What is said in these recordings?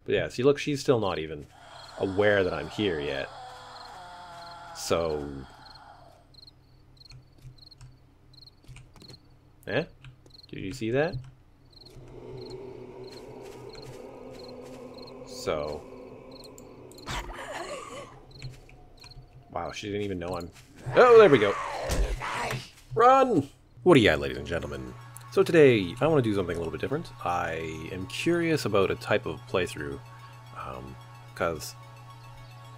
But yeah, see, look, she's still not even aware that I'm here yet. So... Eh? Did you see that? So... Wow, she didn't even know I'm... Oh, there we go. Run! What do you got, ladies and gentlemen? So today, I want to do something a little bit different. I am curious about a type of playthrough, because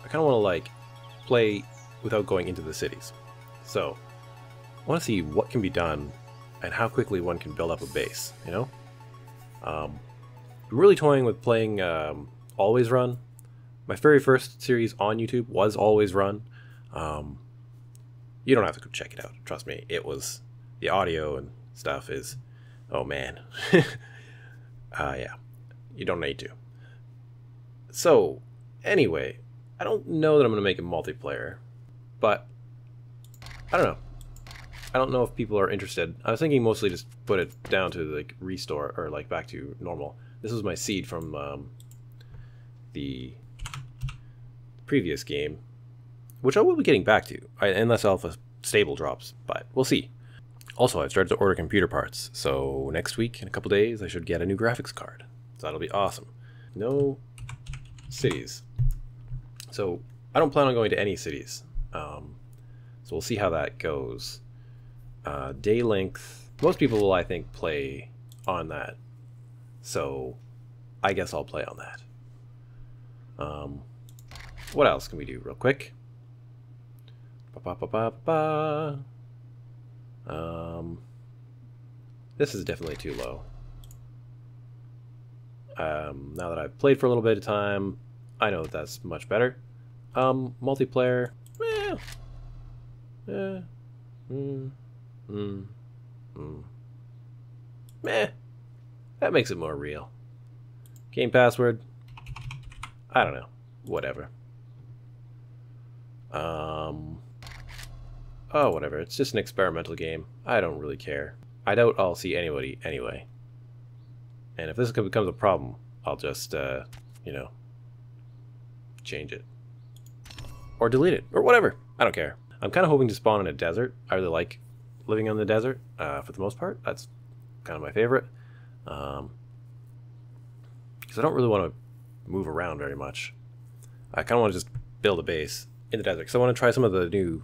I kind of want to, like, play without going into the cities. So, I want to see what can be done and how quickly one can build up a base, you know? I'm really toying with playing Always Run. My very first series on YouTube was Always Run. You don't have to go check it out. Trust me, it was... The audio and stuff is... Oh, man. Yeah. You don't need to. So, anyway, I don't know that I'm going to make a multiplayer, but I don't know. I don't know if people are interested. I was thinking mostly just put it down to, like, restore, or, like, back to normal. This was my seed from the previous game, which I will be getting back to, unless Alpha Stable drops, but we'll see. Also, I've started to order computer parts, so next week, in a couple days, I should get a new graphics card. So that'll be awesome. No cities. So, I don't plan on going to any cities. So we'll see how that goes. Day length. Most people will, I think, play on that. So, I guess I'll play on that. What else can we do real quick? Ba-ba-ba-ba-ba. This is definitely too low. Now that I've played for a little bit of time, I know that's much better. Multiplayer, meh. That makes it more real. Game password, I don't know. Whatever. Oh, whatever. It's just an experimental game. I don't really care. I doubt I'll see anybody anyway. And if this becomes a problem, I'll just, you know, change it. Or delete it. Or whatever. I don't care. I'm kind of hoping to spawn in a desert. I really like living in the desert, for the most part. That's kind of my favorite. Because I don't really want to move around very much. I kind of want to just build a base in the desert. Because I want to try some of the new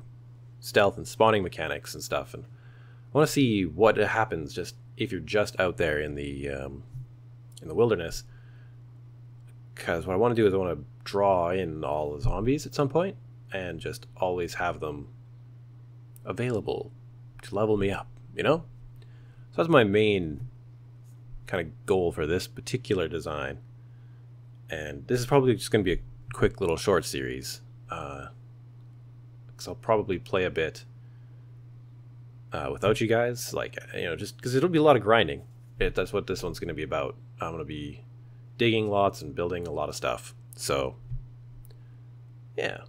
stealth and spawning mechanics and stuff, and I want to see what happens just if you're just out there in the wilderness. Because what I want to do is I want to draw in all the zombies at some point and just always have them available to level me up, you know? So that's my main kind of goal for this particular design, and this is probably just going to be a quick little short series. Because I'll probably play a bit without you guys, like, you know, just because it'll be a lot of grinding. That's what this one's going to be about. I'm going to be digging lots and building a lot of stuff. So, yeah.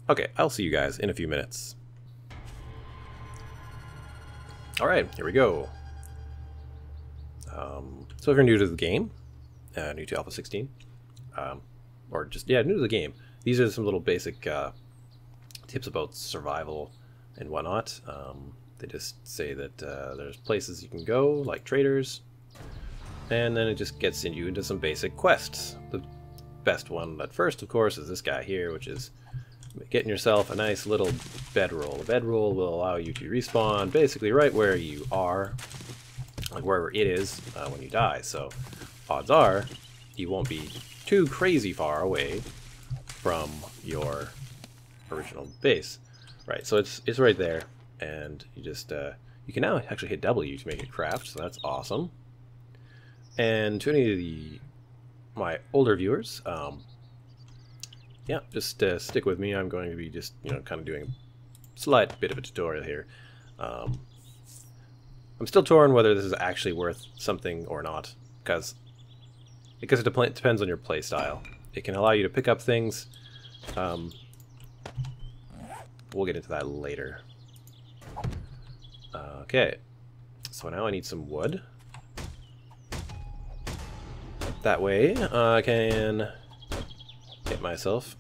Okay, I'll see you guys in a few minutes. Alright, here we go. So if you're new to the game, new to Alpha 16, or just, yeah, new to the game, these are some little basic tips about survival and whatnot. They just say that there's places you can go, like traders, and then it just gets you into some basic quests. The best one at first, of course, is this guy here, which is getting yourself a nice little bedroll. A bedroll will allow you to respawn basically right where you are, like wherever it is when you die. So odds are you won't be too crazy far away from your original base. Right, so it's right there, and you just you can now actually hit W to make it craft, so that's awesome. And to any of my older viewers, yeah, just stick with me. I'm going to be just, you know, kind of doing a slight bit of a tutorial here. I'm still torn whether this is actually worth something or not, because it depends on your play style. It can allow you to pick up things. We'll get into that later. Okay, so now I need some wood. That way I can get myself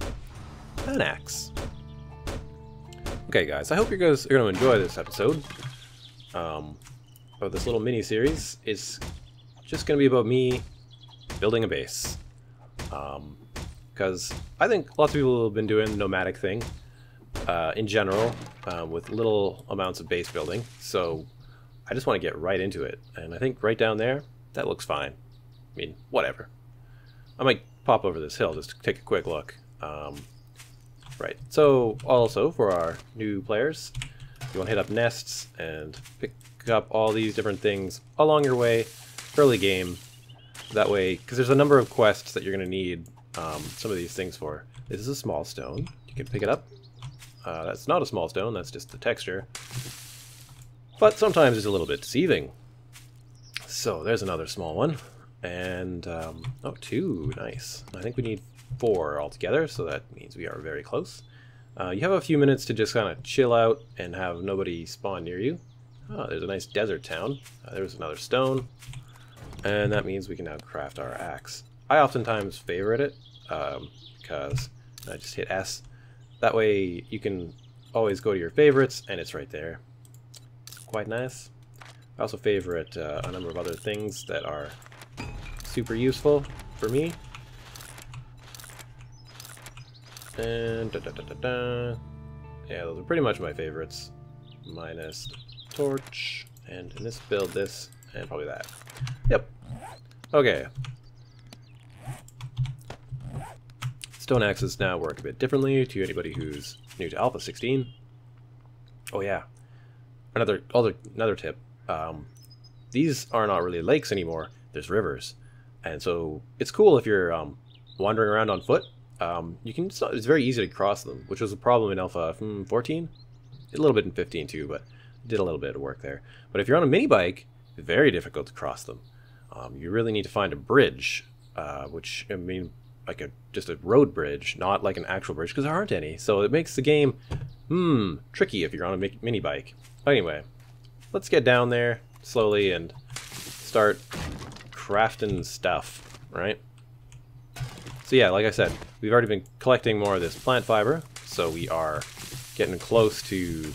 an axe. Okay guys, I hope you guys are going to enjoy this episode of this little mini-series. It's just going to be about me building a base. Because I think lots of people have been doing the nomadic thing in general with little amounts of base building. So I just want to get right into it. And I think right down there, that looks fine. I mean, whatever. I might pop over this hill just to take a quick look. Right, so also for our new players, you want to hit up nests and pick up all these different things along your way, early game. That way, because there's a number of quests that you're going to need some of these things for. This is a small stone. You can pick it up. That's not a small stone, that's just the texture. But sometimes it's a little bit deceiving. So there's another small one. And, oh, 2, nice. I think we need 4 altogether, so that means we are very close. You have a few minutes to just kind of chill out and have nobody spawn near you. Oh, there's a nice desert town. There's another stone. And that means we can now craft our axe. I oftentimes favorite it, because I just hit S. That way you can always go to your favorites, and it's right there. Quite nice. I also favorite a number of other things that are super useful for me. And yeah, those are pretty much my favorites. Minus torch, and in this build this, and probably that. Yep. Okay. Stone axes now work a bit differently to anybody who's new to Alpha 16. Oh yeah. Another tip. These are not really lakes anymore. There's rivers. And so it's cool if you're wandering around on foot. You can. It's very easy to cross them, which was a problem in Alpha 14. A little bit in 15 too, but did a little bit of work there. But if you're on a mini bike, it's very difficult to cross them. You really need to find a bridge, which, I mean, like just a road bridge, not like an actual bridge, because there aren't any. So it makes the game tricky if you're on a mini bike. But anyway, let's get down there slowly and start crafting stuff, right? So yeah, like I said, we've already been collecting more of this plant fiber, so we are getting close to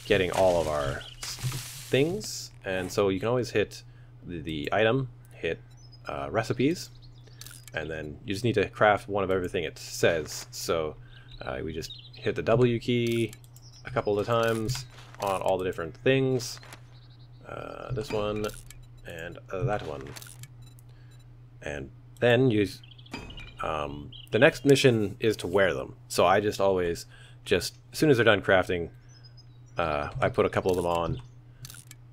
getting all of our things. And so you can always hit the item, hit recipes, and then you just need to craft one of everything it says. So we just hit the W key a couple of times on all the different things. This one and that one. And then use the next mission is to wear them. So I just always, as soon as they're done crafting, I put a couple of them on,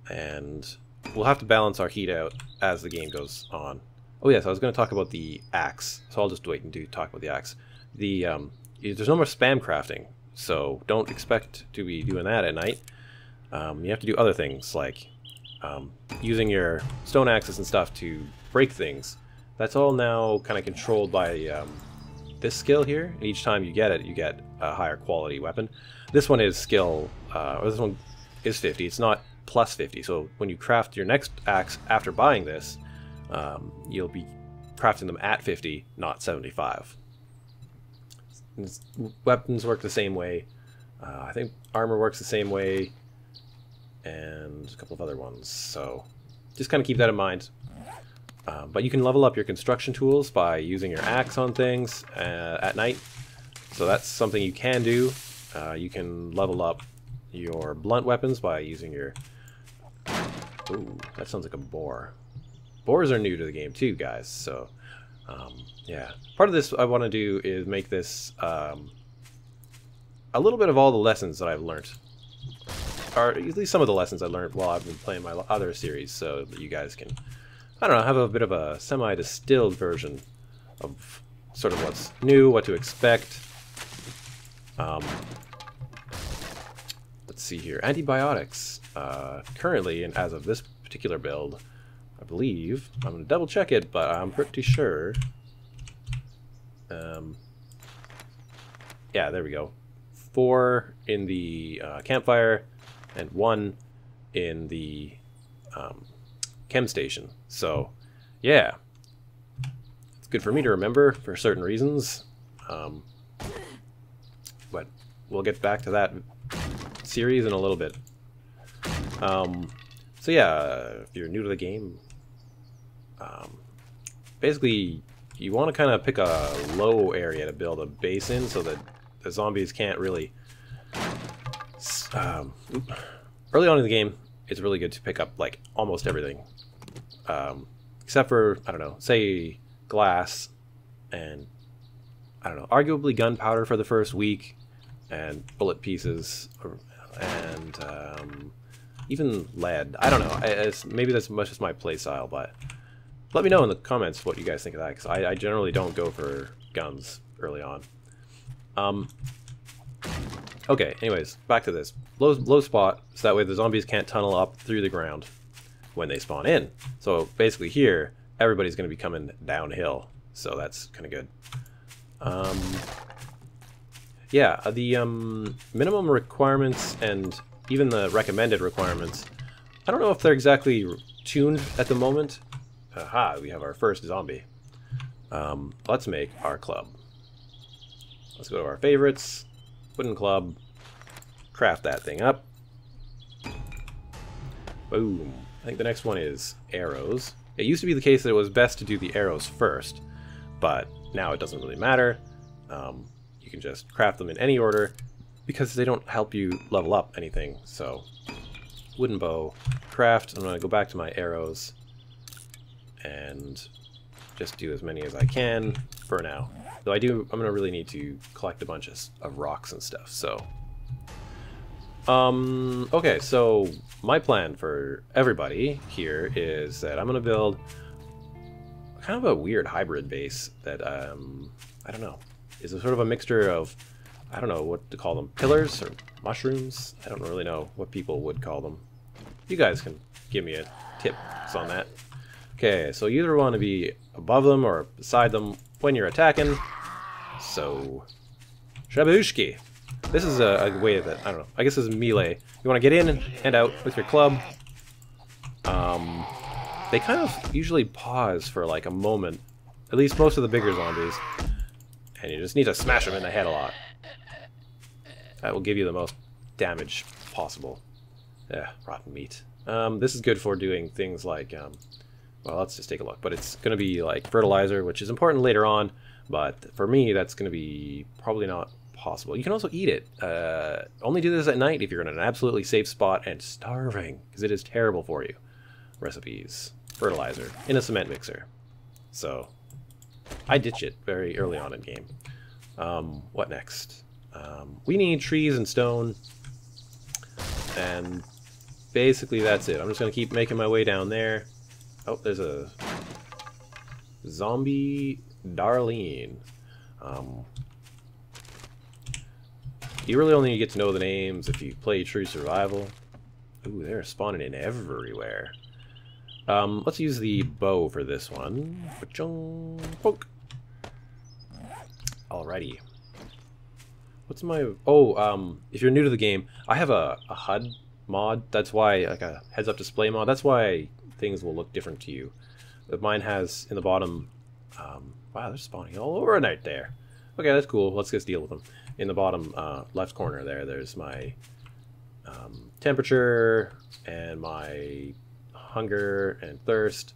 and we'll have to balance our heat out as the game goes on. Oh yes, I was going to talk about the axe, so I'll just wait and talk about the axe. There's no more spam crafting, so don't expect to be doing that at night. You have to do other things, like using your stone axes and stuff to break things. That's all now kind of controlled by this skill here. And each time you get it, you get a higher quality weapon. This one is skill, or this one is 50. It's not plus 50. So when you craft your next axe after buying this, you'll be crafting them at 50, not 75. Weapons work the same way. I think armor works the same way, and a couple of other ones. So just kind of keep that in mind. But you can level up your construction tools by using your axe on things at night. So that's something you can do. You can level up your blunt weapons by using your... Ooh, that sounds like a boar. Boars are new to the game too, guys. So, yeah. Part of this I want to do is make this a little bit of all the lessons that I've learned. Or at least some of the lessons I learned while I've been playing my other series, so that you guys can... I don't know, have a bit of a semi-distilled version of sort of what's new, what to expect. Let's see here. Antibiotics. Currently, and as of this particular build, I believe, I'm going to double check it, but I'm pretty sure. Yeah, there we go. 4 in the campfire and 1 in the chem station. So, yeah. good for me to remember for certain reasons. But we'll get back to that series in a little bit. So yeah, if you're new to the game, basically you want to kind of pick a low area to build a base in so that the zombies can't really... early on in the game, it's really good to pick up like almost everything. Except for, I don't know, say glass and, I don't know, arguably gunpowder for the first week, and bullet pieces, and even lead. I don't know. Maybe that's much as my play style, but let me know in the comments what you guys think of that, because I generally don't go for guns early on. Okay, anyways, back to this. Low spot, so that way the zombies can't tunnel up through the ground when they spawn in. So basically here, everybody's going to be coming downhill, so that's kind of good. Yeah, the minimum requirements and even the recommended requirements, I don't know if they're exactly tuned at the moment. Aha, we have our first zombie. Let's make our club. Let's go to our favorites, wooden club, craft that thing up. Boom. I think the next one is arrows. It used to be the case that it was best to do the arrows first, but now it doesn't really matter. You can just craft them in any order because they don't help you level up anything. So, wooden bow, craft. I'm going to go back to my arrows and just do as many as I can for now. Though I'm going to really need to collect a bunch of rocks and stuff, so... okay, so my plan for everybody here is that I'm going to build kind of a weird hybrid base that, I don't know, is a sort of a mixture of, I don't know what to call them, pillars or mushrooms? I don't really know what people would call them. You guys can give me a tips on that. Okay, so you either want to be above them or beside them when you're attacking. So, shabushki. This is a way that, I don't know, I guess this is melee. You want to get in and out with your club. They kind of usually pause for like a moment, at least most of the bigger zombies, and you just need to smash them in the head a lot. That will give you the most damage possible. Rotten meat. This is good for doing things like, well, let's just take a look, but it's going to be like fertilizer, which is important later on, but for me, that's going to be probably not possible. You can also eat it. Only do this at night if you're in an absolutely safe spot and starving, because it is terrible for you. Recipes. Fertilizer. In a cement mixer. So, I ditch it very early on in game. What next? We need trees and stone, and basically that's it. I'm just going to keep making my way down there. Oh, there's a zombie Darlene. You really only get to know the names if you play true survival. Ooh, they're spawning in everywhere. Let's use the bow for this one. Poke. Alrighty. What's my... Oh, if you're new to the game, I have a HUD mod. That's why, like a heads-up display mod. That's why things will look different to you. But mine has in the bottom... wow, they're spawning all over right there. Okay, that's cool. Let's just deal with them. In the bottom left corner there's my temperature and my hunger and thirst,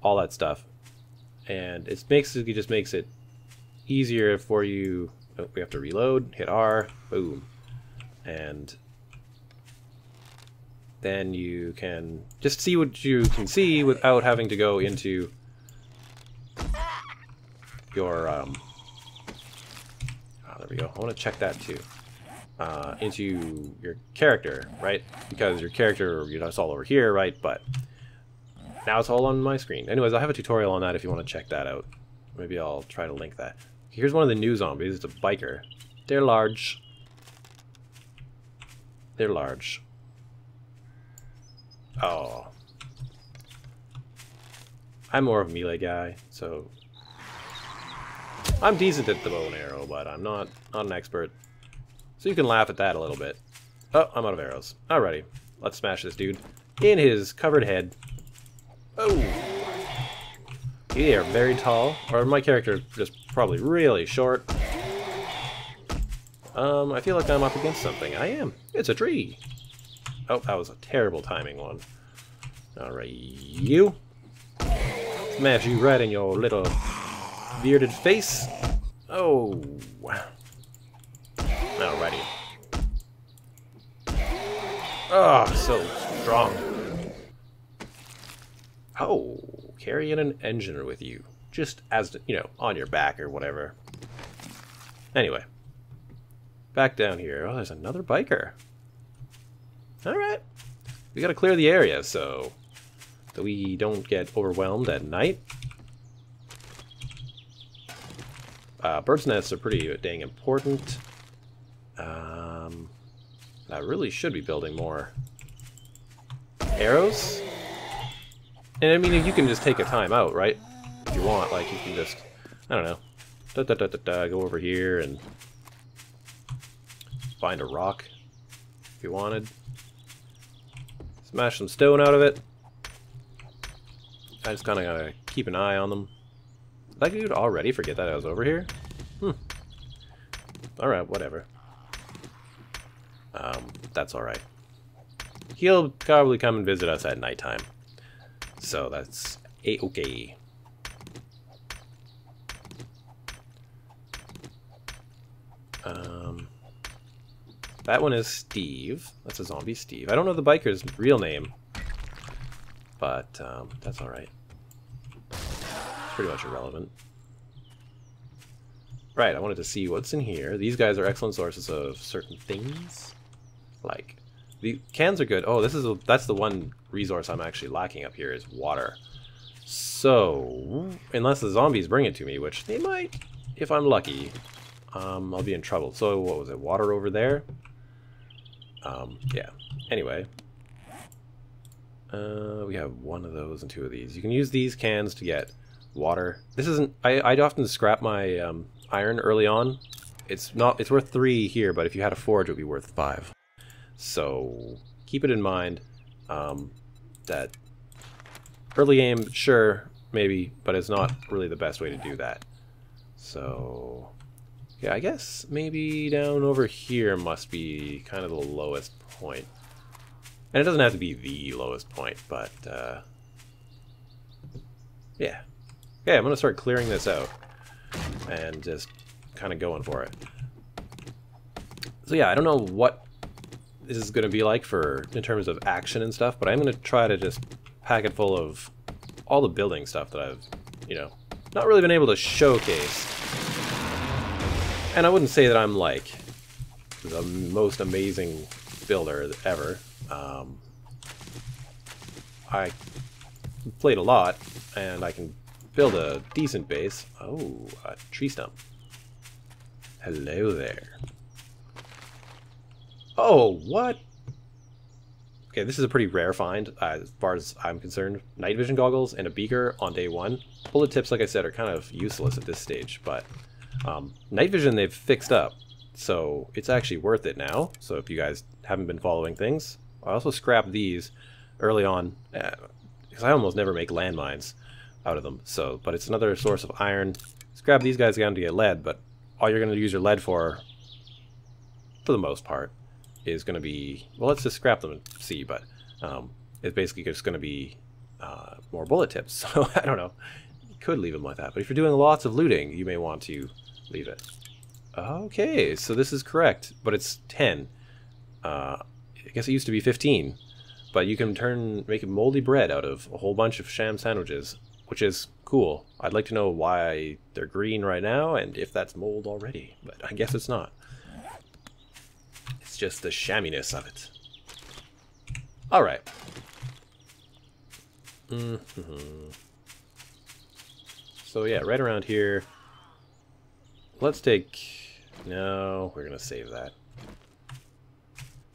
all that stuff. And it basically just makes it easier for you. Oh, we have to reload, hit R, boom. And then you can just see what you can see without having to go into your there we go. I want to check that too. Into your character, right? Because your character, you know, it's all over here, right? But now it's all on my screen. Anyways, I have a tutorial on that if you want to check that out. Maybe I'll try to link that. Here's one of the new zombies. It's a biker. They're large. They're large. Oh. I'm more of a melee guy, so... I'm decent at the bow and arrow, but I'm not an expert. So you can laugh at that a little bit. Oh, I'm out of arrows. Alrighty. Let's smash this dude in his covered head. Oh! They are very tall, or my character is just probably really short. I feel like I'm up against something. I am. It's a tree. Oh, that was a terrible timing one. Alright, you. Smash you right in your little bearded face. Oh. Alrighty. Oh, so strong. Oh, carrying an engine with you. Just as, you know, on your back or whatever. Anyway. Back down here. Oh, there's another biker. Alright. We gotta clear the area so that we don't get overwhelmed at night. Bird's nests are pretty dang important. I really should be building more arrows. And I mean, you can just take a time out, right? If you want, like, you can just, I don't know, go over here and find a rock if you wanted. Smash some stone out of it. I just kind of gotta keep an eye on them. Did that dude already forget that I was over here? Alright, whatever. That's alright. He'll probably come and visit us at nighttime. So that's a-okay. That one is Steve. That's a zombie Steve. I don't know the biker's real name, but that's alright. It's pretty much irrelevant. Right, I wanted to see what's in here. These guys are excellent sources of certain things. Like, the cans are good. Oh, that's the one resource I'm actually lacking up here is water. So, unless the zombies bring it to me, which they might, if I'm lucky, I'll be in trouble. So, what was it? Water over there? Yeah. Anyway. We have one of those and two of these. You can use these cans to get water. This isn't... I'd often scrap my iron early on. It's worth 3 here, but if you had a forge, it would be worth 5. So, keep it in mind that early game, sure, maybe, but it's not really the best way to do that. So... yeah, I guess maybe down over here must be kind of the lowest point. And it doesn't have to be the lowest point, but yeah. Yeah, I'm going to start clearing this out and just kind of going for it. So yeah, I don't know what this is going to be like in terms of action and stuff, but I'm going to try to just pack it full of all the building stuff that I've, you know, not really been able to showcase. And I wouldn't say that I'm like the most amazing builder ever. I played a lot, and I can build a decent base. Oh, a tree stump. Hello there. Oh, what? Okay, this is a pretty rare find as far as I'm concerned. Night vision goggles and a beaker on day 1. Bullet tips, like I said, are kind of useless at this stage, but night vision they've fixed up, so it's actually worth it now. So if you guys haven't been following things, I also scrapped these early on because I almost never make landmines out of them. So, but it's another source of iron. Scrap these guys down to get lead, but all you're going to use your lead for the most part, is going to be, well, let's just scrap them and see. But it's basically just going to be more bullet tips. So I don't know. You could leave them like that, but if you're doing lots of looting, you may want to leave it. Okay, so this is correct, but it's 10. I guess it used to be 15, but you can make moldy bread out of a whole bunch of sham sandwiches, which is cool. I'd like to know why they're green right now and if that's mold already, but I guess it's not. It's just the shamminess of it. All right. So yeah, right around here. Let's take... no, we're going to save that.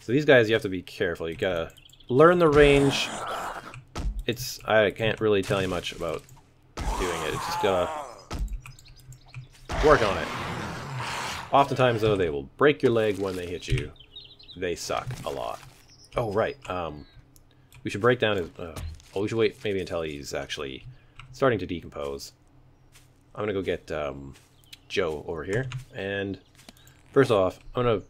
So these guys, you have to be careful. You gotta learn the range. I can't really tell you much about doing it. It's just gotta work on it. Oftentimes, though, they will break your leg when they hit you. They suck a lot. Oh, right. We should break down his... we should wait maybe until he's actually starting to decompose. I'm gonna go get Joe over here, and first off, I'm gonna...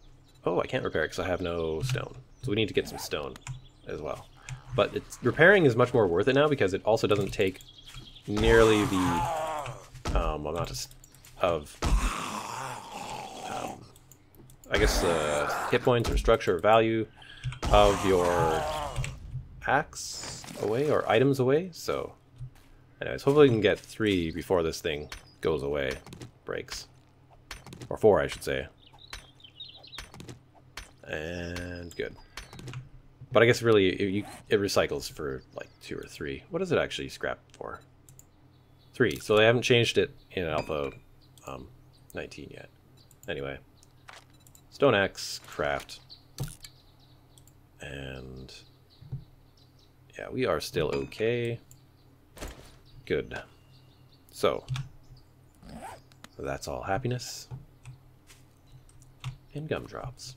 Oh, I can't repair it because I have no stone. So we need to get some stone as well. But repairing is much more worth it now because it also doesn't take nearly the amount of I guess hit points or structure or value of your axe away or items away. So anyways, hopefully we can get 3 before this thing goes away, breaks. Or 4, I should say. And good. But I guess really it recycles for like 2 or 3. What does it actually scrap for? 3. So they haven't changed it in Alpha 19 yet. Anyway. Stone axe, craft. And yeah, we are still okay. Good. So that's all happiness. And gumdrops.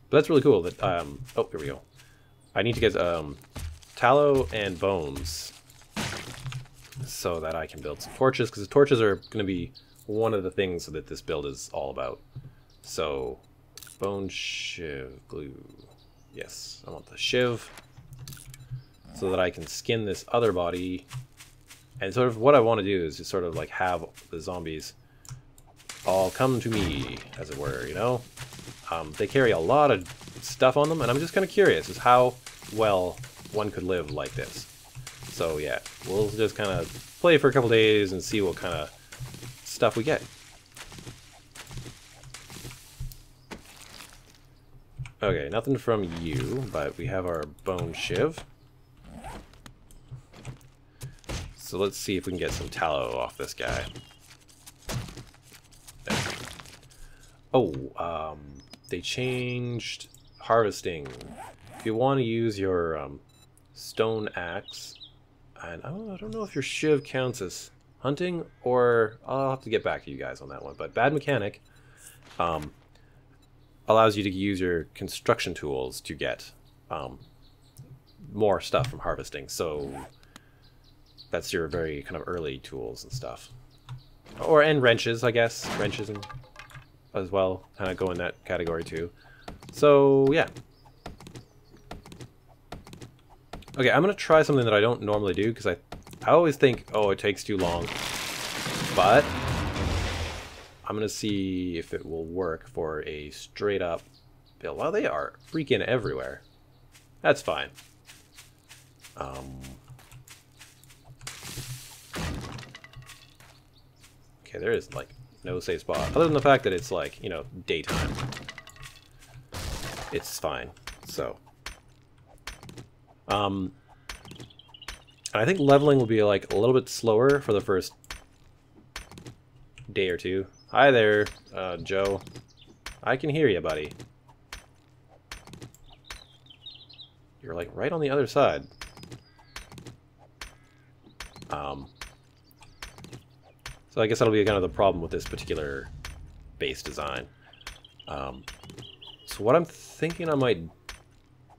But that's really cool that oh, here we go. I need to get tallow and bones so that I can build some torches, because the torches are going to be one of the things that this build is all about. So bone shiv glue. Yes, I want the shiv so that I can skin this other body. And sort of what I want to do is just sort of like have the zombies all come to me, as it were, you know? They carry a lot of stuff on them, and I'm just kind of curious as how well one could live like this. So yeah, we'll just kind of play for a couple days and see what kind of stuff we get. Okay, nothing from you, but we have our bone shiv. So let's see if we can get some tallow off this guy. There. Oh, they changed harvesting. If you want to use your stone axe, and I don't know if your shiv counts as hunting, or I'll have to get back to you guys on that one. But bad mechanic allows you to use your construction tools to get more stuff from harvesting. So that's your very kind of early tools and stuff. And wrenches, I guess. Wrenches as well kind of go in that category too. So yeah. Okay, I'm gonna try something that I don't normally do because I always think, oh, it takes too long. But I'm gonna see if it will work for a straight up build. Well, they are freaking everywhere. That's fine. Okay, there is like no safe spot other than the fact that it's like, you know, daytime. It's fine. So and I think leveling will be like a little bit slower for the first day or two. Hi there, Joe. I can hear you, buddy. You're like right on the other side. So I guess that'll be kind of the problem with this particular base design. So what I'm thinking I might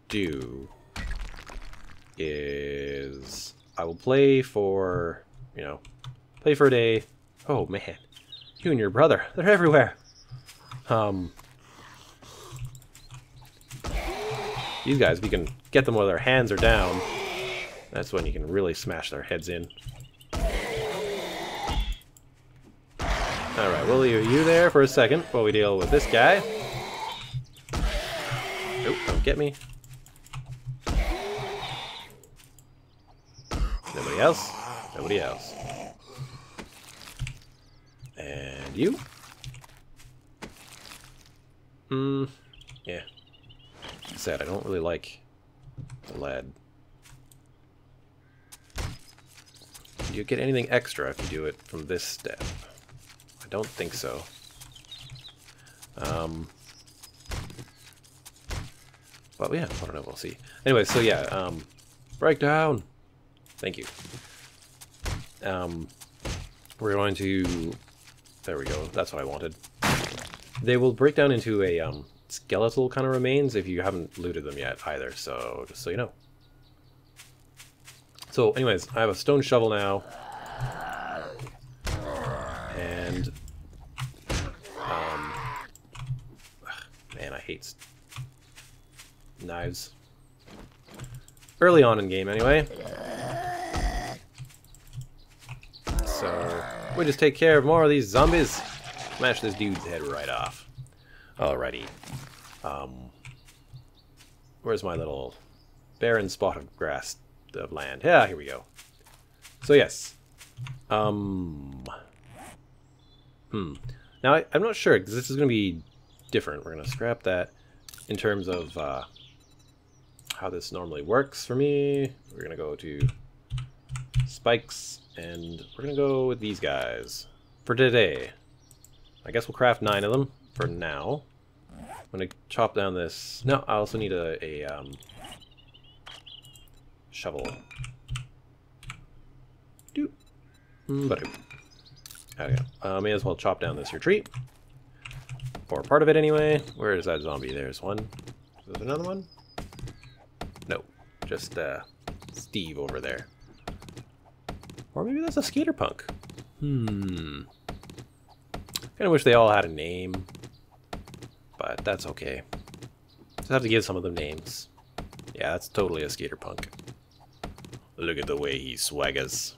do is I will play for, you know, play for a day. Oh man, you and your brother, they're everywhere. These guys, if you can get them while their hands are down, that's when you can really smash their heads in. Alright, we'll leave you there for a second while we deal with this guy. Nope, don't get me. Nobody else? Nobody else. And you? Yeah. Like I said, I don't really like the lead. Do you get anything extra if you do it from this step? I don't think so. But yeah, I don't know, we'll see. Anyway, so yeah, breakdown. Thank you. We're going to... There we go, that's what I wanted. They will break down into a skeletal kind of remains if you haven't looted them yet either, so just so you know. So anyways, I have a stone shovel now. Man, I hate knives. Early on in game, anyway. So, we just take care of more of these zombies. Smash this dude's head right off. Alrighty. Where's my little barren spot of grass, of land? Yeah, here we go. So yes. Now, I'm not sure, because this is going to be different. We're going to scrap that in terms of how this normally works for me. We're going to go to spikes, and we're going to go with these guys for today. I guess we'll craft 9 of them for now. I'm going to chop down this. No, I also need a shovel. Doop. Okay. May as well chop down this here tree. Or part of it anyway. Where is that zombie? There's one. Is there another one? No. Just Steve over there. Or maybe that's a skater punk. Kinda wish they all had a name. But that's okay. Just have to give some of them names. Yeah, that's totally a skater punk. Look at the way he swaggers.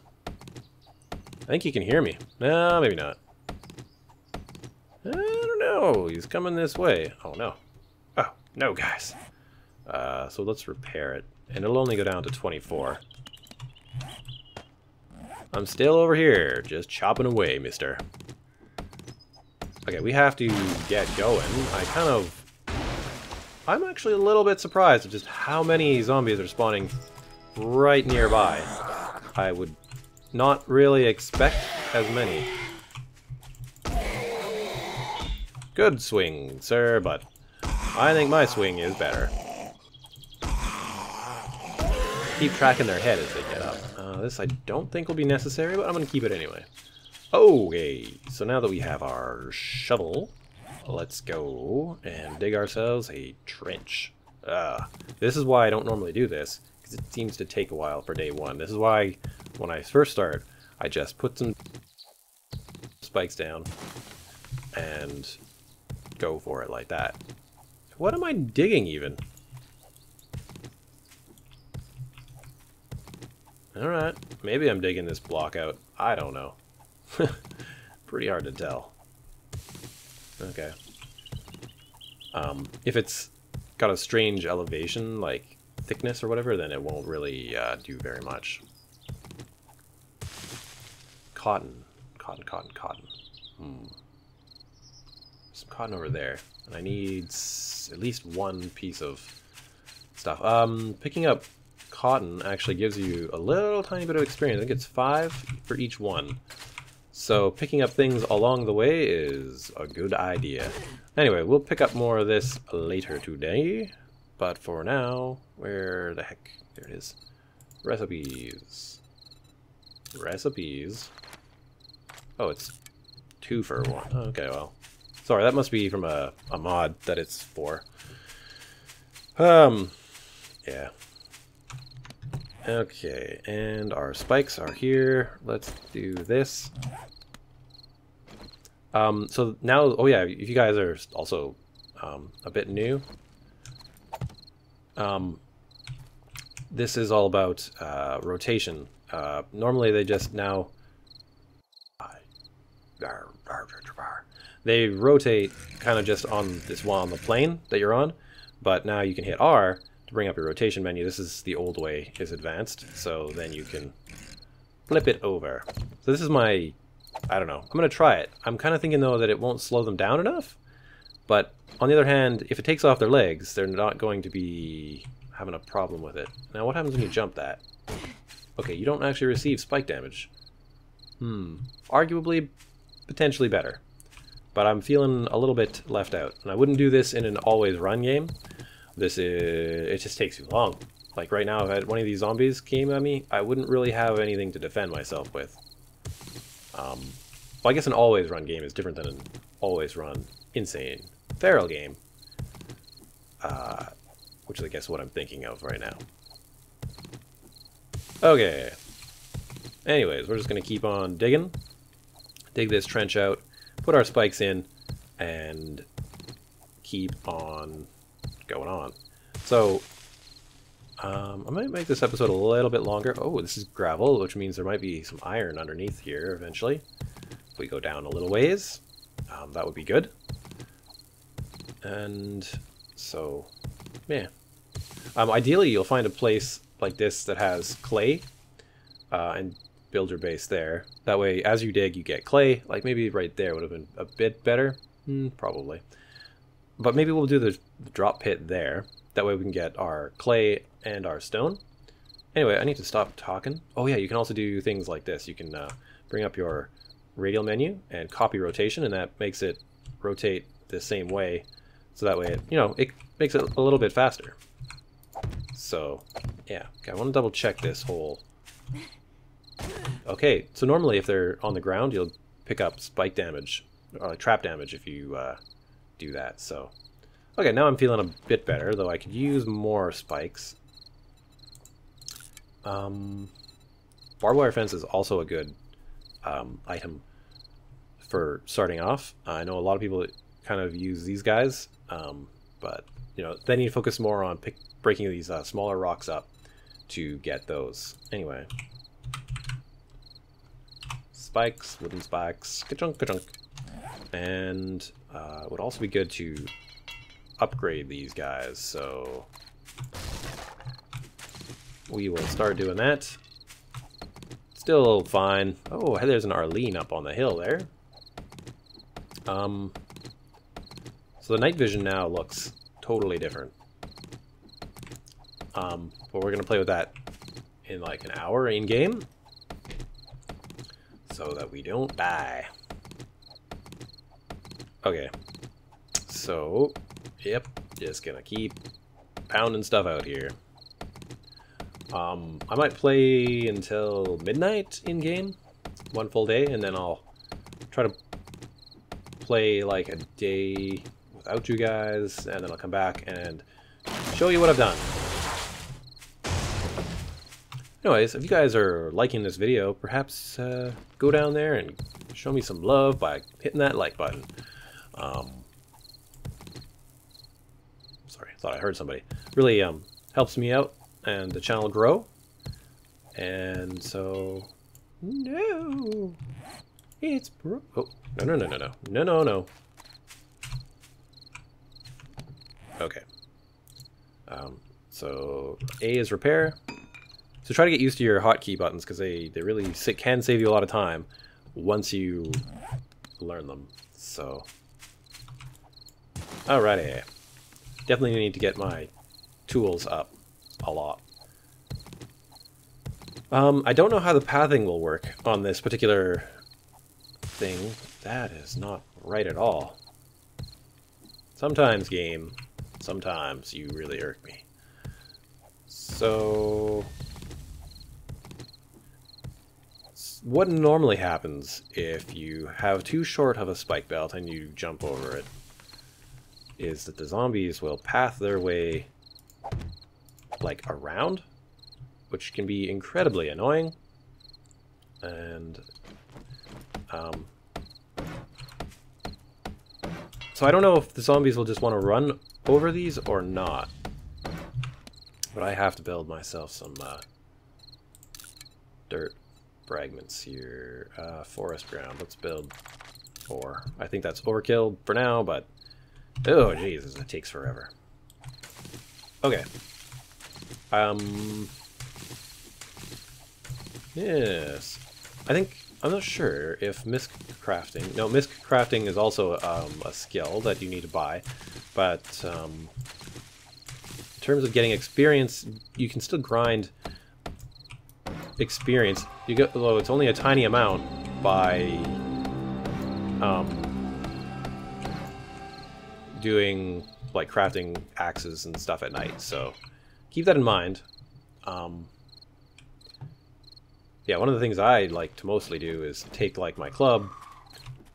I think he can hear me. No, maybe not. I don't know. He's coming this way. Oh, no. Oh, no, guys. So let's repair it. And it'll only go down to 24. I'm still over here, just chopping away, mister. Okay, we have to get going. I'm actually a little bit surprised at just how many zombies are spawning right nearby. I would not really expect as many. Good swing, sir, but I think my swing is better. Keep tracking their head as they get up. This I don't think will be necessary, but I'm going to keep it anyway. Okay, so now that we have our shovel, let's go and dig ourselves a trench. This is why I don't normally do this, because it seems to take a while for day one. This is why, when I first start, I just put some spikes down and go for it like that. What am I digging even? Alright, maybe I'm digging this block out. I don't know. Pretty hard to tell. Okay. If it's got a strange elevation, like thickness or whatever, then it won't really do very much. Cotton. Cotton. Some cotton over there. And I need at least one piece of stuff. Picking up cotton actually gives you a little tiny bit of experience. I think it's 5 for each one. So picking up things along the way is a good idea. Anyway, we'll pick up more of this later today. But for now, where the heck? There it is. Recipes. Oh, it's 2 for 1. Okay, well. Sorry, that must be from a mod that it's for. Yeah. Okay, and our spikes are here. Let's do this. So now, oh yeah, if you guys are also a bit new, this is all about rotation. Normally they just now they rotate kind of just on this one on the plane that you're on, but now you can hit R to bring up your rotation menu. This is the old way, is advanced, so then you can flip it over. So this is my, I don't know, I'm going to try it. I'm kind of thinking though that it won't slow them down enough, but on the other hand, if it takes off their legs, they're not going to be having a problem with it. Now what happens when you jump that? Okay, you don't actually receive spike damage. Arguably, potentially better. But I'm feeling a little bit left out. And I wouldn't do this in an always run game. It just takes too long. Like right now, if one of these zombies came at me, I wouldn't really have anything to defend myself with. Well, I guess an always run game is different than an always run insane feral game. Which is, I guess, what I'm thinking of right now. Okay. Anyways, we're just going to keep on digging. Dig this trench out. Put our spikes in. And keep on going on. So I might make this episode a little bit longer. Oh, this is gravel, which means there might be some iron underneath here eventually. If we go down a little ways, that would be good. And so, yeah. Ideally, you'll find a place like this that has clay and build your base there. That way, as you dig, you get clay. Like maybe right there would have been a bit better. Probably. But maybe we'll do the drop pit there. That way we can get our clay and our stone. Anyway, I need to stop talking. Oh yeah, you can also do things like this. You can bring up your radial menu and copy rotation, and that makes it rotate the same way. So that way, it makes it a little bit faster. So, yeah. Okay, I want to double check this whole... Okay, so normally if they're on the ground, you'll pick up spike damage, or trap damage if you do that, so... Okay, now I'm feeling a bit better, though I could use more spikes. Barbed wire fence is also a good item for starting off. I know a lot of people kind of use these guys, but they need to focus more on breaking these smaller rocks up to get those. Anyway, spikes, wooden spikes, ka-chunk, ka-chunk. And it would also be good to upgrade these guys, so we will start doing that. Still fine. Oh, there's an Arlene up on the hill there. So the night vision now looks totally different. But we're gonna play with that in like an hour in game, so that we don't die. Okay. So, yep, just gonna keep pounding stuff out here. I might play until midnight in game, one full day, and then I'll try to play like a day without you guys, and then I'll come back and show you what I've done. Anyways, if you guys are liking this video, perhaps go down there and show me some love by hitting that like button. Sorry, I thought I heard somebody. Really helps me out and the channel grow. And so, no, it's bro. Oh, no. Okay. So A is repair. So try to get used to your hotkey buttons, because they really can save you a lot of time once you learn them. So, alrighty. Definitely need to get my tools up a lot. I don't know how the pathing will work on this particular thing. That is not right at all. Sometimes, game, sometimes you really irk me. So, what normally happens if you have too short of a spike belt and you jump over it is that the zombies will path their way like around, which can be incredibly annoying. And so I don't know if the zombies will just want to run over these or not, but I have to build myself some dirt fragments here. Forest ground, let's build 4. I think that's overkill for now, but oh Jesus, it takes forever. Okay. Yes. I'm not sure if misc crafting... No, misc crafting is also a skill that you need to buy, but in terms of getting experience, you can still grind experience. You get, although it's only a tiny amount, by doing like crafting axes and stuff at night. So keep that in mind. Yeah, one of the things I like to mostly do is take like my club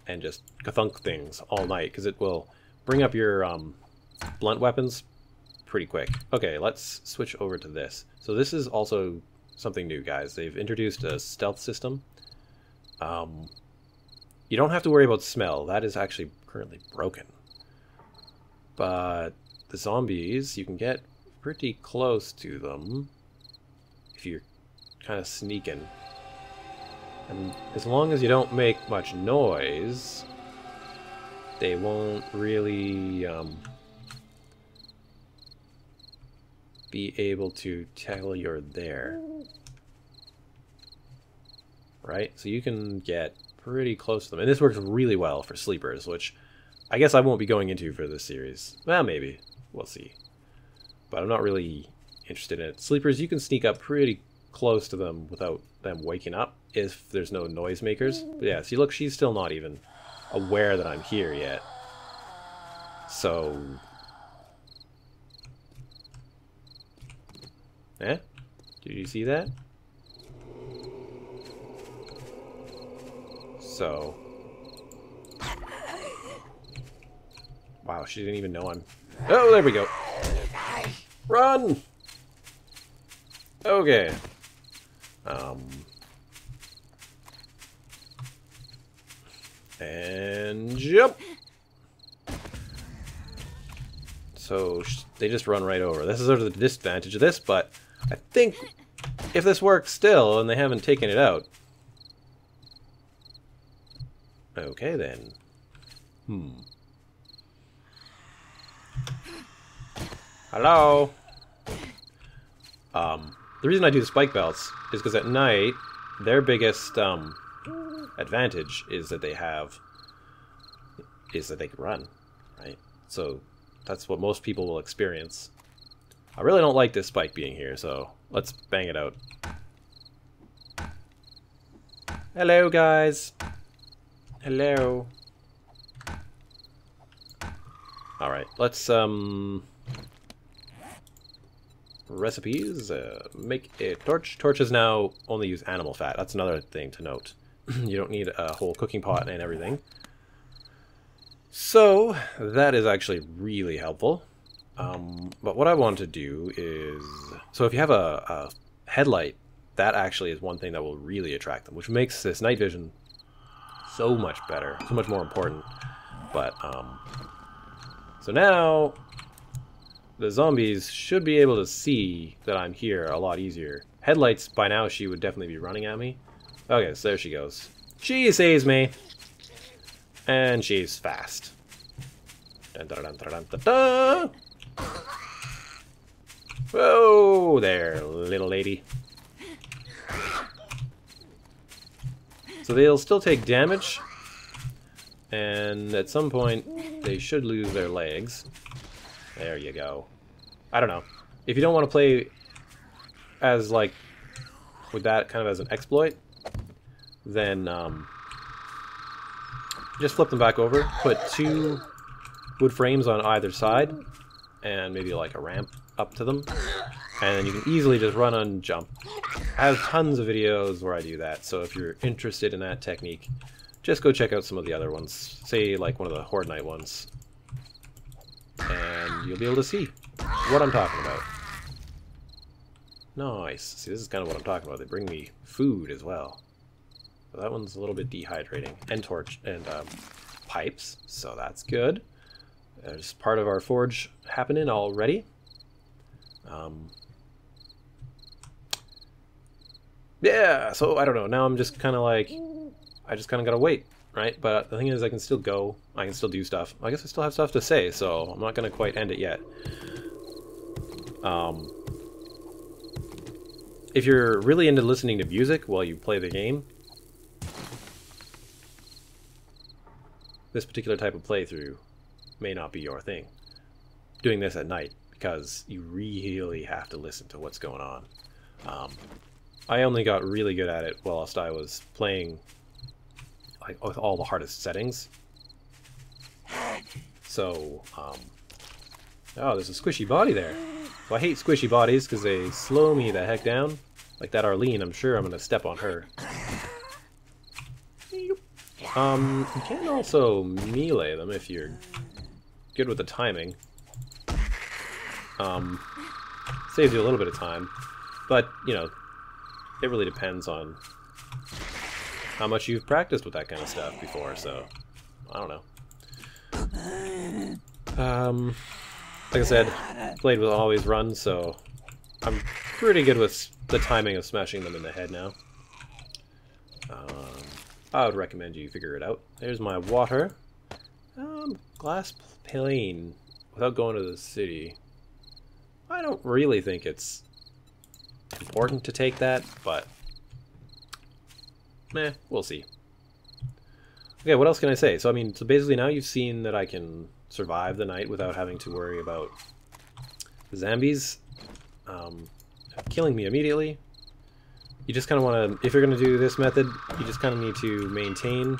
and just ka-thunk things all night, because it will bring up your blunt weapons pretty quick. Okay, let's switch over to this. So this is also something new, guys. They've introduced a stealth system. You don't have to worry about smell. That is actually currently broken. But the zombies, you can get pretty close to them if you're kind of sneaking. And as long as you don't make much noise, they won't really be able to tell you're there. Right? So you can get pretty close to them. And this works really well for sleepers, which I guess I won't be going into for this series. Well, maybe. We'll see. But I'm not really interested in it. Sleepers, you can sneak up pretty close to them without them waking up if there's no noisemakers. But yeah, see, look, she's still not even aware that I'm here yet. So... Eh? Did you see that? So... Wow, she didn't even know I'm... Oh, there we go. Run! Okay. And jump! So they just run right over. This is sort of the disadvantage of this, but I think if this works still and they haven't taken it out... Okay, then. Hello? The reason I do the spike belts is because at night, their biggest advantage is that they can run, right? So that's what most people will experience. I really don't like this spike being here, so let's bang it out. Hello, guys. Hello. Alright, let's, recipes, make a torch. Torches now only use animal fat. That's another thing to note. You don't need a whole cooking pot and everything. So, that is actually really helpful. But what I want to do is... So if you have a headlight, that actually is one thing that will really attract them, which makes this night vision so much better, so much more important. But, so now... the zombies should be able to see that I'm here a lot easier. Headlights, by now, she would definitely be running at me. Okay, so there she goes. She sees me. And she's fast. Dun, dun, dun, dun, dun, dun, dun. Whoa there, little lady. So they'll still take damage. And at some point, they should lose their legs. There you go. I don't know. If you don't want to play as, like, with that kind of as an exploit, then just flip them back over, put 2 wood frames on either side, and maybe like a ramp up to them, and then you can easily just run and jump. I have tons of videos where I do that, so if you're interested in that technique, just go check out some of the other ones. Say, like, one of the Horde Night ones. And you'll be able to see what I'm talking about. Nice. See, this is kind of what I'm talking about. They bring me food as well. So that one's a little bit dehydrating. And torch and pipes, so that's good. There's part of our forge happening already. Yeah, so I don't know. Now I'm just kind of like, I just kind of gotta wait. Right, but the thing is I can still go, I can still do stuff. I guess I still have stuff to say, so I'm not going to quite end it yet. If you're really into listening to music while you play the game, this particular type of playthrough may not be your thing. Doing this at night, because you really have to listen to what's going on. I only got really good at it whilst I was playing like with all the hardest settings. So, oh, there's a squishy body there. So I hate squishy bodies because they slow me the heck down. Like that Arlene, I'm sure I'm going to step on her. You can also melee them if you're good with the timing. Saves you a little bit of time. But, you know, it really depends on how much you've practiced with that kind of stuff before, so I don't know. Like I said, Blade will always run, so I'm pretty good with the timing of smashing them in the head now. I would recommend you figure it out. There's my water. Glass plane without going to the city. I don't really think it's important to take that, but meh, we'll see. Okay, what else can I say? So, I mean, so basically now you've seen that I can survive the night without having to worry about the zombies killing me immediately. You just kind of want to, if you're going to do this method, you just kind of need to maintain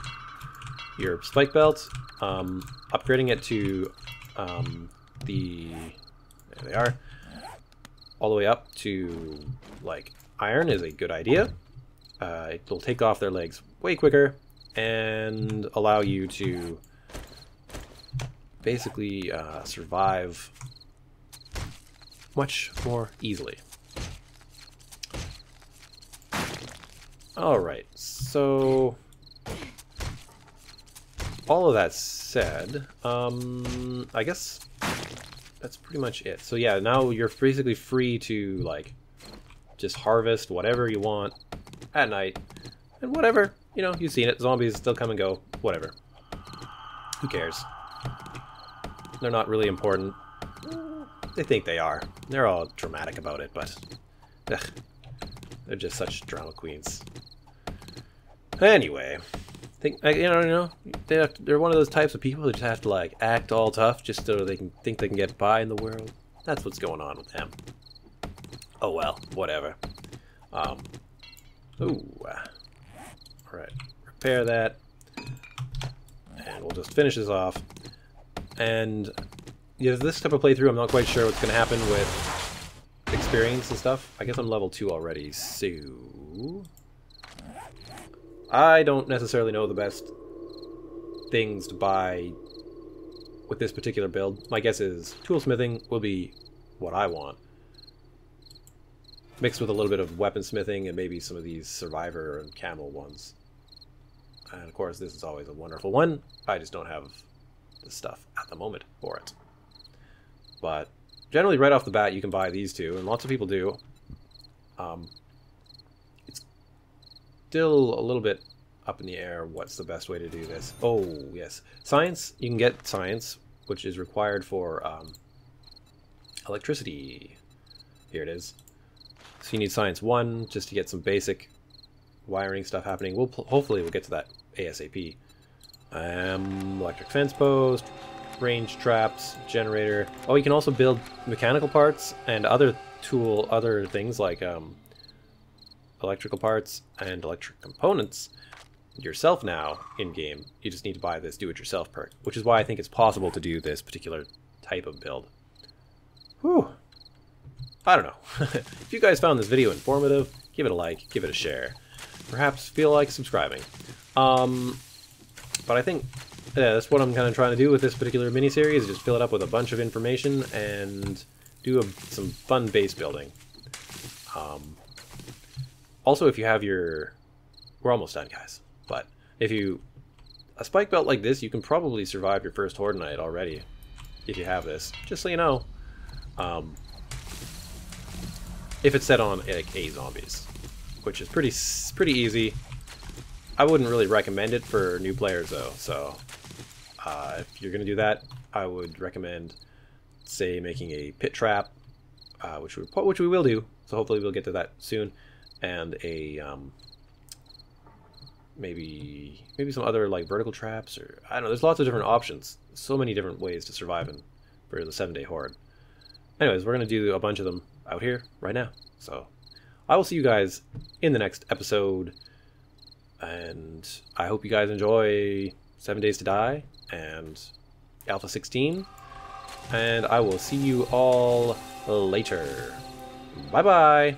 your spike belt. Upgrading it to there they are, all the way up to like iron is a good idea. It will take off their legs way quicker and allow you to basically survive much more easily. Alright, so all of that said, I guess that's pretty much it. So yeah, now you're basically free to like just harvest whatever you want at night, and whatever, you know, you've seen it, zombies still come and go, whatever. Who cares? They're not really important. They think they are. They're all dramatic about it, but ugh, they're just such drama queens. Anyway, they're one of those types of people who just have to like act all tough just so they can think they can get by in the world. That's what's going on with them. Oh well, whatever. Ooh. Alright, repair that. And we'll just finish this off. And yeah, this type of playthrough, I'm not quite sure what's going to happen with experience and stuff. I guess I'm level 2 already, so I don't necessarily know the best things to buy with this particular build. My guess is toolsmithing will be what I want, mixed with a little bit of weaponsmithing and maybe some of these survivor and camel ones. And of course, this is always a wonderful one. I just don't have the stuff at the moment for it. But generally, right off the bat, you can buy these two, and lots of people do. It's still a little bit up in the air what's the best way to do this. Oh, yes. Science, you can get science, which is required for electricity. Here it is. So you need science 1 just to get some basic wiring stuff happening. Hopefully we'll get to that ASAP. Electric fence post, range traps, generator. Oh, you can also build mechanical parts and other things like electrical parts and electric components yourself now in game. You just need to buy this do-it-yourself perk, which is why I think it's possible to do this particular type of build. Whew. I don't know. If you guys found this video informative, give it a like, give it a share. Perhaps feel like subscribing. But I think that's what I'm kind of trying to do with this particular mini-series, just fill it up with a bunch of information and do some fun base building. Also, if you have your... We're almost done, guys. But if you... A spike belt like this, you can probably survive your first Horde night already. If you have this. Just so you know. If it's set on like 8 zombies. Which is pretty easy. I wouldn't really recommend it for new players though, so if you're going to do that, I would recommend, say, making a pit trap, which we will do, so hopefully we'll get to that soon, and a maybe some other like vertical traps, or I don't know, there's lots of different options, so many different ways to survive for the 7-day Horde. Anyways, we're going to do a bunch of them out here right now, so I will see you guys in the next episode. And I hope you guys enjoy 7 Days to Die and Alpha 16. And I will see you all later. Bye-bye.